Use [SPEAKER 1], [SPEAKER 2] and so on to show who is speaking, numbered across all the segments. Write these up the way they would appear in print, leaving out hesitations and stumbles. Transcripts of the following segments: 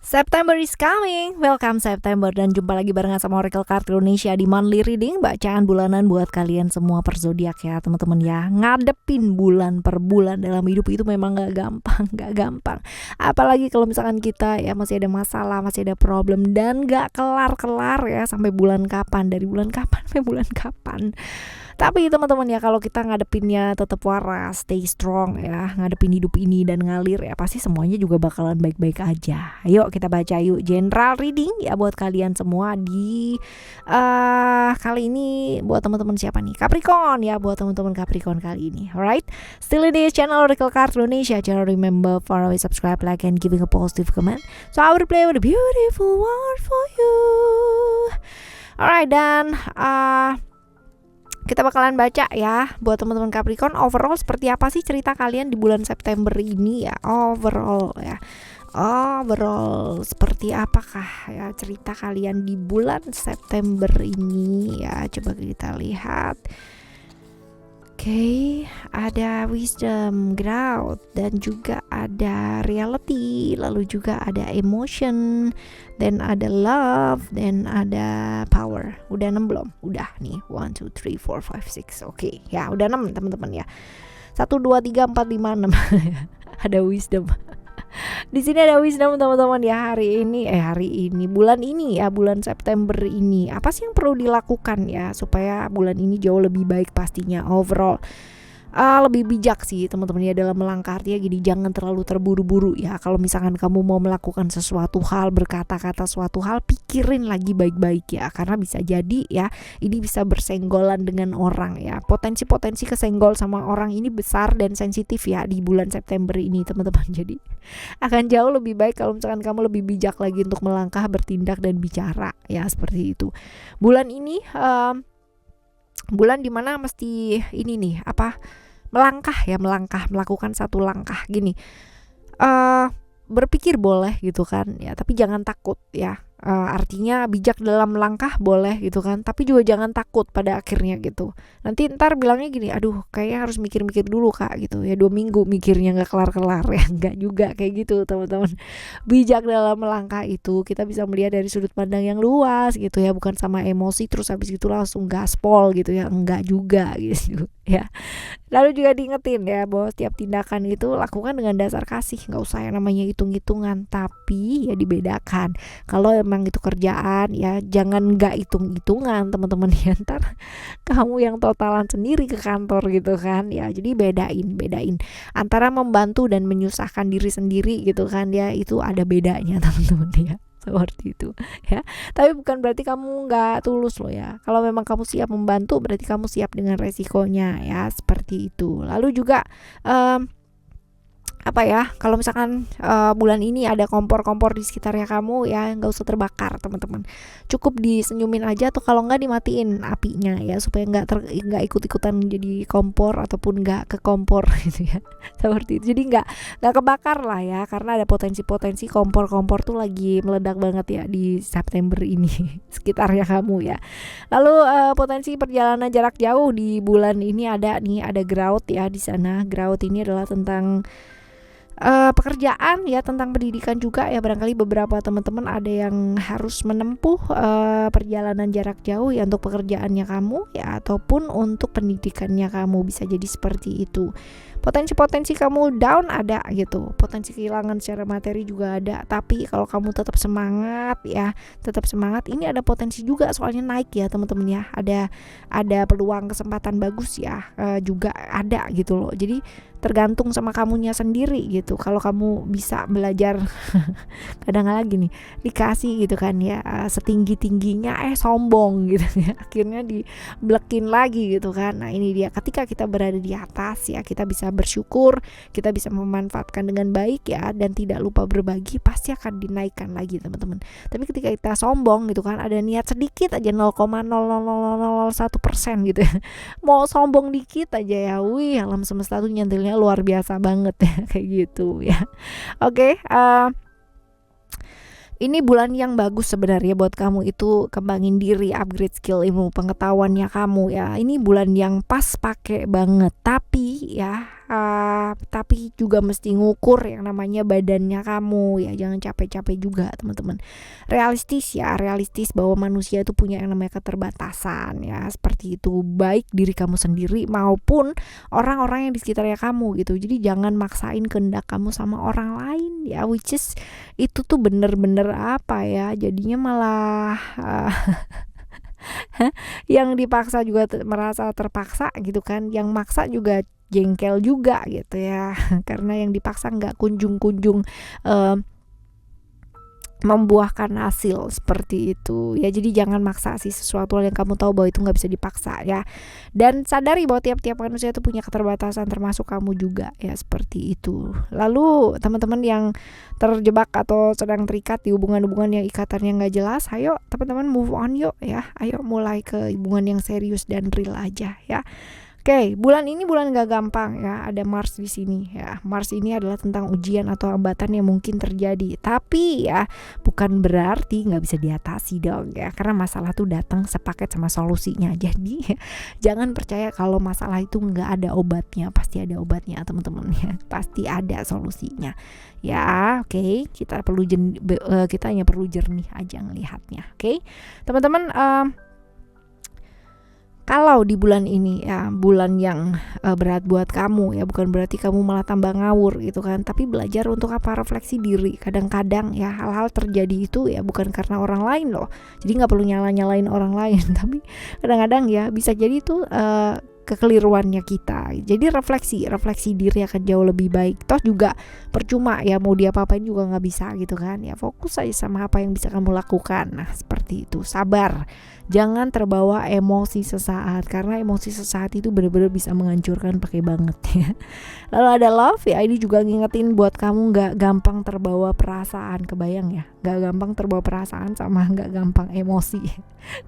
[SPEAKER 1] September is coming, welcome September, dan jumpa lagi barengan sama Oracle Card Indonesia di Monthly Reading, bacaan bulanan buat kalian semua per zodiak ya teman-teman ya. Ngadepin bulan per bulan dalam hidup itu memang gak gampang. Apalagi kalau misalkan kita ya masih ada masalah, masih ada problem dan gak kelar-kelar ya sampai bulan kapan, dari bulan kapan sampai bulan kapan. Tapi teman-teman ya, kalau kita ngadepinnya tetap waras, stay strong ya, ngadepin hidup ini dan ngalir ya, pasti semuanya juga bakalan baik-baik aja. Ayo kita baca yuk general reading ya buat kalian semua di kali ini buat teman-teman siapa nih? Capricorn ya, buat teman-teman Capricorn kali ini. Alright, still in this channel Oracle Card Indonesia. Jangan remember, follow, subscribe, like, and giving a positive comment. So I will play with a beautiful word for you. Alright, dan kita bakalan baca ya buat teman-teman Capricorn, overall seperti apa sih cerita kalian di bulan September ini ya, overall seperti apakah ya cerita kalian di bulan September ini ya, coba kita lihat. Oke, ada wisdom, growth, dan juga ada reality, lalu juga ada emotion, dan ada love, dan ada power. Udah 6 belum? Udah nih, 1, 2, 3, 4, 5, 6. Oke, ya udah 6 teman-teman ya. 1, 2, 3, 4, 5, 6. Ada wisdom. Di sini ada wisdom teman-teman ya, hari ini bulan ini ya, bulan September ini apa sih yang perlu dilakukan ya supaya bulan ini jauh lebih baik pastinya overall. Lebih bijak sih teman-teman ya dalam melangkah, artinya gini, jangan terlalu terburu-buru ya. Kalau misalkan kamu mau melakukan sesuatu hal, berkata-kata suatu hal, pikirin lagi baik-baik ya, karena bisa jadi ya ini bisa bersenggolan dengan orang ya. Potensi kesenggol sama orang ini besar dan sensitif ya di bulan September ini teman-teman. Jadi akan jauh lebih baik kalau misalkan kamu lebih bijak lagi untuk melangkah, bertindak, dan bicara ya, seperti itu. Bulan ini bulan dimana mesti ini nih melangkah, melakukan satu langkah gini, berpikir boleh gitu kan ya, tapi jangan takut ya. Artinya bijak dalam langkah boleh gitu kan, tapi juga jangan takut pada akhirnya gitu. Nanti ntar bilangnya gini, aduh kayaknya harus mikir-mikir dulu kak gitu ya, 2 minggu mikirnya gak kelar-kelar ya, enggak juga kayak gitu teman-teman. Bijak dalam melangkah itu kita bisa melihat dari sudut pandang yang luas gitu ya, bukan sama emosi terus habis itu langsung gaspol gitu ya, enggak juga gitu ya. Lalu juga diingetin ya bahwa setiap tindakan itu lakukan dengan dasar kasih, nggak usah yang namanya hitung-hitungan, tapi ya dibedakan. Kalau emang itu kerjaan ya jangan nggak hitung-hitungan teman-teman ya, ntar kamu yang totalan sendiri ke kantor gitu kan ya. Jadi bedain antara membantu dan menyusahkan diri sendiri gitu kan ya, itu ada bedanya teman-teman ya, seperti itu ya. Tapi bukan berarti kamu nggak tulus loh ya. Kalau memang kamu siap membantu, berarti kamu siap dengan resikonya ya, seperti itu. Lalu juga kalau misalkan bulan ini ada kompor-kompor di sekitarnya kamu ya, nggak usah terbakar teman-teman, cukup disenyumin aja, atau kalau nggak dimatiin apinya ya, supaya nggak ikut-ikutan jadi kompor ataupun nggak ke kompor gitu ya, seperti itu. Jadi nggak kebakar lah ya, karena ada potensi kompor tuh lagi meledak banget ya di September ini sekitarnya kamu ya. Lalu potensi perjalanan jarak jauh di bulan ini ada growth ya di sana. Growth ini adalah tentang pekerjaan ya, tentang pendidikan juga ya. Barangkali beberapa teman-teman ada yang harus menempuh perjalanan jarak jauh ya untuk pekerjaannya kamu ya, ataupun untuk pendidikannya kamu, bisa jadi seperti itu. Potensi kamu down ada gitu, potensi kehilangan secara materi juga ada, tapi kalau kamu tetap semangat, ini ada potensi juga soalnya naik ya teman-teman ya, ada peluang kesempatan bagus ya, juga ada gitu loh. Jadi tergantung sama kamunya sendiri gitu. Kalau kamu bisa belajar kadang lagi nih dikasih gitu kan ya, setinggi-tingginya sombong gitu ya, akhirnya diblekin lagi gitu kan. Nah ini dia, ketika kita berada di atas ya, kita bisa bersyukur, kita bisa memanfaatkan dengan baik ya, dan tidak lupa berbagi, pasti akan dinaikkan lagi teman-teman. Tapi ketika kita sombong gitu kan, ada niat sedikit aja 0,0001% gitu ya, mau sombong dikit aja ya, wih alam semesta tuh nyentilnya luar biasa banget ya, kayak gitu ya. Oke, ini bulan yang bagus sebenarnya buat kamu itu kembangin diri, upgrade skill, ilmu pengetahuannya kamu ya. Ini bulan yang pas pakai banget. Tapi ya tapi juga mesti ngukur yang namanya badannya kamu ya, jangan capek-capek juga teman-teman. Realistis bahwa manusia itu punya yang namanya keterbatasan ya, seperti itu, baik diri kamu sendiri maupun orang-orang yang di sekitarnya kamu gitu. Jadi jangan maksain kehendak kamu sama orang lain ya, which is itu tuh bener-bener apa ya, jadinya malah yang dipaksa juga merasa terpaksa gitu kan, yang maksa juga jengkel juga gitu ya karena yang dipaksa nggak kunjung-kunjung membuahkan hasil seperti itu ya. Jadi jangan maksa sih sesuatu yang kamu tahu bahwa itu nggak bisa dipaksa ya, dan sadari bahwa tiap-tiap manusia itu punya keterbatasan termasuk kamu juga ya, seperti itu. Lalu teman-teman yang terjebak atau sedang terikat di hubungan-hubungan yang ikatannya nggak jelas, ayo teman-teman move on yuk ya, ayo mulai ke hubungan yang serius dan real aja ya. Oke, bulan ini bulan gak gampang ya, ada Mars di sini ya. Mars ini adalah tentang ujian atau hambatan yang mungkin terjadi, tapi ya bukan berarti nggak bisa diatasi dong ya, karena masalah tuh datang sepaket sama solusinya. Jadi jangan percaya kalau masalah itu nggak ada obatnya, pasti ada obatnya teman-teman ya, pasti ada solusinya ya. Oke, kita hanya perlu jernih aja ngelihatnya. Oke, teman-teman, kalau di bulan ini ya, bulan yang berat buat kamu ya, bukan berarti kamu malah tambah ngawur gitu kan, tapi belajar untuk refleksi diri. Kadang-kadang ya hal-hal terjadi itu ya bukan karena orang lain loh, jadi nggak perlu nyalain orang lain tapi kadang-kadang ya bisa jadi itu kekeliruannya kita. Jadi refleksi diri akan jauh lebih baik. Toh juga percuma ya mau diapa-apain juga nggak bisa gitu kan ya, fokus aja sama apa yang bisa kamu lakukan. Nah seperti itu, sabar, jangan terbawa emosi sesaat, karena emosi sesaat itu benar-benar bisa menghancurkan pakai banget ya. Lalu ada love ya, ini juga ngingetin buat kamu nggak gampang terbawa perasaan. Kebayang ya, nggak gampang terbawa perasaan sama nggak gampang emosi.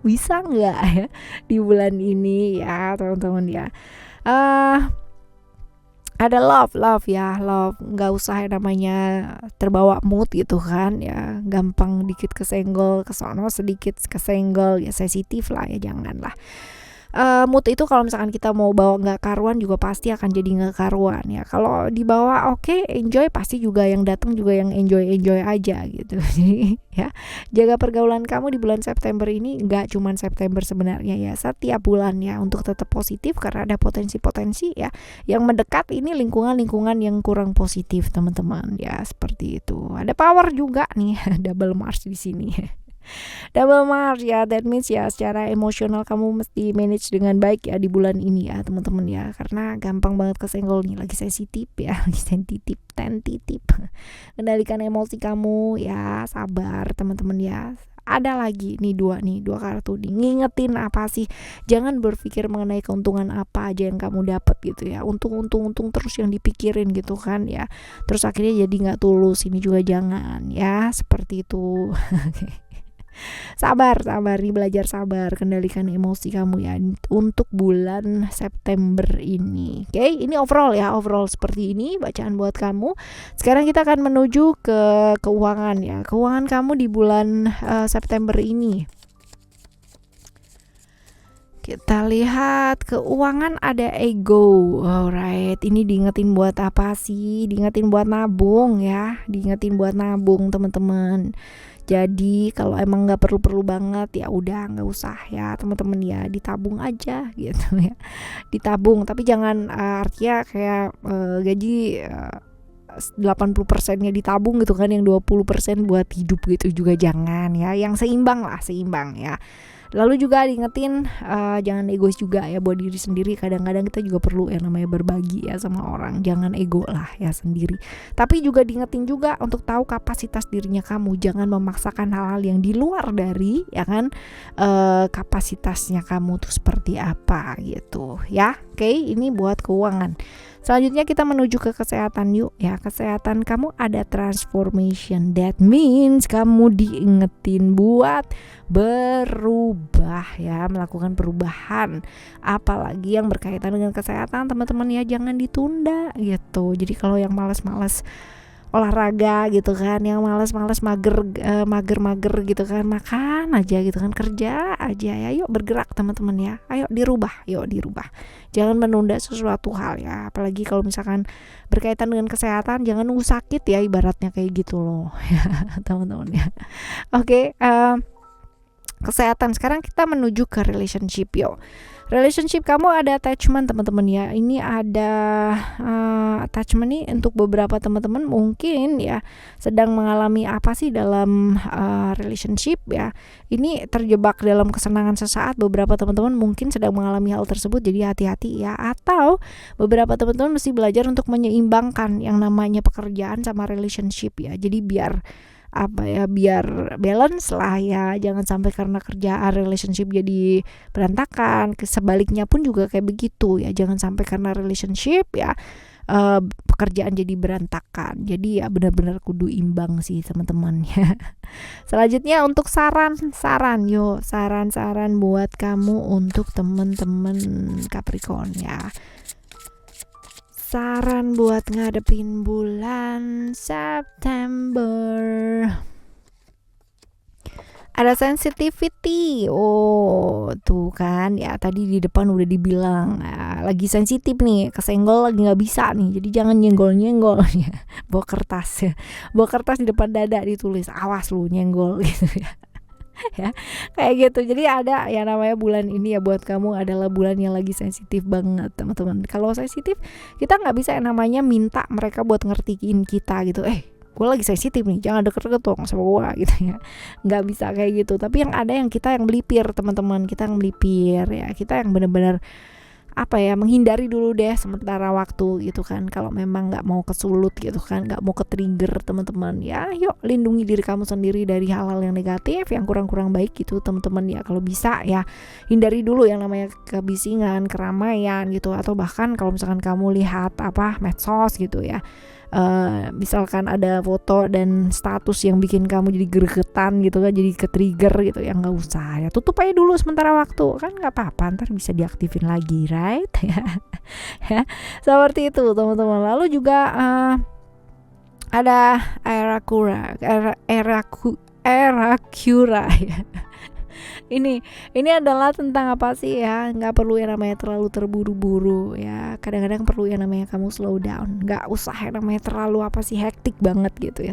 [SPEAKER 1] Bisa nggak ya di bulan ini ya teman-teman ya. Ada love ya, love nggak usah yang namanya terbawa mood gitu kan ya, gampang dikit kesenggol kesono, sedikit kesenggol ya, sensitif lah ya, janganlah. Mood itu kalau misalkan kita mau bawa nggak karuan juga pasti akan jadi nggak karuan ya. Kalau dibawa oke, enjoy, pasti juga yang datang juga yang enjoy aja gitu. Jadi ya jaga pergaulan kamu di bulan September ini, nggak cuman September sebenarnya ya, setiap bulan ya, untuk tetap positif karena ada potensi-potensi ya yang mendekat. Ini lingkungan yang kurang positif teman-teman ya, seperti itu. Ada power juga nih double Mars di sini. Double Mars ya, that means ya secara emosional kamu mesti manage dengan baik ya di bulan ini ya teman-teman ya, karena gampang banget kesenggol nih, lagi sensitif ya, lagi sensitif. Kendalikan emosi kamu ya, sabar teman-teman ya. Ada lagi nih dua kartu nih, ngingetin apa sih, jangan berpikir mengenai keuntungan apa aja yang kamu dapat gitu ya, untung terus yang dipikirin gitu kan ya, terus akhirnya jadi nggak tulus. Ini juga jangan ya, seperti itu. Sabar nih, belajar sabar, kendalikan emosi kamu ya untuk bulan September ini. Oke, ini overall seperti ini bacaan buat kamu. Sekarang kita akan menuju ke keuangan ya, keuangan kamu di bulan September ini. Kita lihat keuangan, ada ego. Alright, ini diingetin buat apa sih? Diingetin buat nabung ya, teman-teman. Jadi kalau emang nggak perlu banget ya udah nggak usah ya teman-teman ya, ditabung aja gitu ya, ditabung. Tapi jangan artinya kayak gaji 80%-nya ditabung gitu kan, yang 20% buat hidup gitu juga jangan ya, yang seimbang ya. Lalu juga diingetin jangan egois juga ya buat diri sendiri. Kadang-kadang kita juga perlu yang namanya berbagi ya sama orang, jangan ego lah ya sendiri. Tapi juga diingetin juga untuk tahu kapasitas dirinya kamu, jangan memaksakan hal-hal yang di luar dari ya kan kapasitasnya kamu tuh seperti apa gitu ya. Oke, ini buat keuangan. Selanjutnya kita menuju ke kesehatan yuk ya. Kesehatan kamu ada transformation, that means kamu diingetin buat berubah ya, melakukan perubahan, apalagi yang berkaitan dengan kesehatan teman-teman ya, jangan ditunda gitu. Jadi kalau yang malas-malas olahraga gitu kan, yang malas-malas mager gitu kan, makan aja gitu kan, kerja aja ya. Yuk bergerak teman-teman ya, ayo dirubah, jangan menunda sesuatu hal ya, apalagi kalau misalkan berkaitan dengan kesehatan, jangan nunggu sakit ya, ibaratnya kayak gitu loh ya teman-teman ya. Oke, kesehatan. Sekarang kita menuju ke relationship yuk. Relationship kamu ada attachment teman-teman ya. Ini ada attachment nih untuk beberapa teman-teman mungkin ya sedang mengalami apa sih dalam relationship ya. Ini terjebak dalam kesenangan sesaat. Beberapa teman-teman mungkin sedang mengalami hal tersebut, jadi hati-hati ya. Atau beberapa teman-teman mesti belajar untuk menyeimbangkan yang namanya pekerjaan sama relationship ya. Jadi biar balance lah ya, jangan sampai karena kerjaan relationship jadi berantakan. Sebaliknya pun juga kayak begitu ya, jangan sampai karena relationship ya pekerjaan jadi berantakan. Jadi ya benar-benar kudu imbang sih teman-teman ya. Selanjutnya untuk saran buat kamu untuk teman-teman Capricorn ya. Saran buat ngadepin bulan September. Ada sensitivity. Oh, tuh kan ya, tadi di depan udah dibilang lagi sensitif nih, kesenggol lagi nggak bisa nih. Jadi jangan nyenggol ya. Bawa kertas di depan dada ditulis awas lu nyenggol gitu ya. Ya kayak gitu. Jadi ada yang namanya bulan ini ya buat kamu adalah bulan yang lagi sensitif banget teman-teman. Kalau sensitif kita nggak bisa yang namanya minta mereka buat ngertiin kita gitu, gue lagi sensitif nih, jangan deket-deket dong sama gue gitu ya, nggak bisa kayak gitu. Tapi yang ada yang kita yang melipir teman-teman, kita yang melipir ya, kita yang benar-benar menghindari dulu deh sementara waktu gitu kan. Kalau memang nggak mau kesulut gitu kan, nggak mau ke-trigger teman-teman ya, yuk lindungi diri kamu sendiri dari hal-hal yang negatif, yang kurang-kurang baik gitu teman-teman ya. Kalau bisa ya hindari dulu yang namanya kebisingan, keramaian gitu. Atau bahkan kalau misalkan kamu lihat medsos gitu ya, misalkan ada foto dan status yang bikin kamu jadi gregetan gitu kan, jadi ke-trigger gitu ya, nggak usah ya, tutup aja dulu sementara waktu kan, nggak apa-apa, ntar bisa diaktifin lagi, right? Ya seperti itu teman-teman. Lalu juga ada Erakura ya. Ini adalah tentang apa sih ya, nggak perlu yang namanya terlalu terburu-buru ya. Kadang-kadang perlu yang namanya kamu slow down, nggak usah yang namanya terlalu hektik banget gitu ya.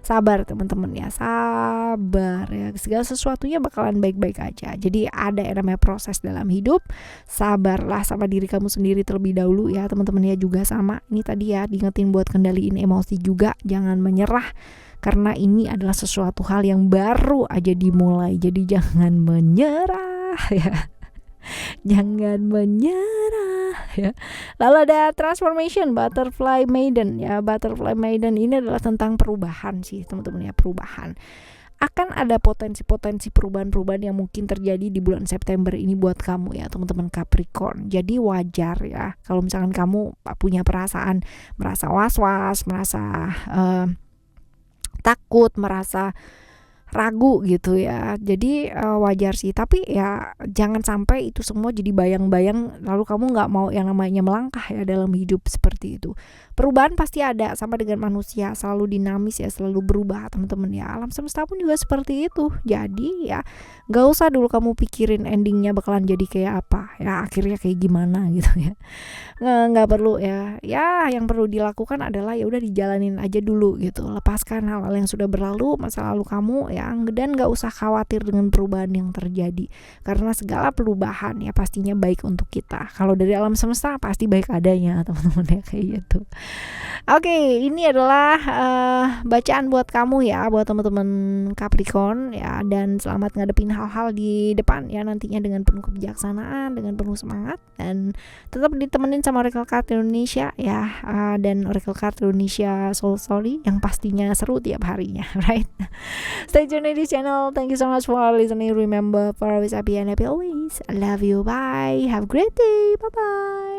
[SPEAKER 1] Sabar teman-teman ya, sabar ya, segala sesuatunya bakalan baik-baik aja. Jadi ada yang namanya proses dalam hidup, sabarlah sama diri kamu sendiri terlebih dahulu ya teman-teman ya. Juga sama ini tadi ya, diingetin buat kendaliin emosi juga, jangan menyerah karena ini adalah sesuatu hal yang baru aja dimulai. Jadi jangan menyerah ya. Jangan menyerah ya. Lalu ada transformation, butterfly maiden ya. Butterfly maiden ini adalah tentang perubahan sih teman-teman ya, perubahan. Akan ada potensi-potensi perubahan-perubahan yang mungkin terjadi di bulan September ini buat kamu ya teman-teman Capricorn. Jadi wajar ya kalau misalkan kamu punya perasaan merasa was-was, merasa takut, merasa ragu gitu ya. Jadi wajar sih, tapi ya jangan sampai itu semua jadi bayang-bayang lalu kamu nggak mau yang namanya melangkah ya dalam hidup seperti itu. Perubahan pasti ada, sama dengan manusia, selalu dinamis ya, selalu berubah teman-teman ya. Alam semesta pun juga seperti itu. Jadi ya nggak usah dulu kamu pikirin endingnya bakalan jadi kayak apa ya, akhirnya kayak gimana gitu ya. Nggak perlu ya. Ya yang perlu dilakukan adalah ya udah dijalanin aja dulu gitu. Lepaskan hal-hal yang sudah berlalu, masa lalu kamu ya, dan nggak usah khawatir dengan perubahan yang terjadi, karena segala perubahan ya pastinya baik untuk kita. Kalau dari alam semesta pasti baik adanya teman-teman ya, kayak gitu. Oke, ini adalah bacaan buat kamu ya, buat teman-teman Capricorn ya, dan selamat ngadepin hal-hal di depan ya nantinya dengan penuh kebijaksanaan, dengan penuh semangat, dan tetap ditemenin sama Oracle Card Indonesia ya, dan Oracle Card Indonesia Soul Story yang pastinya seru tiap harinya, right? Stay tuned in this channel. Thank you so much for listening. Remember, for always happy and happy always. I love you. Bye. Have a great day. Bye bye.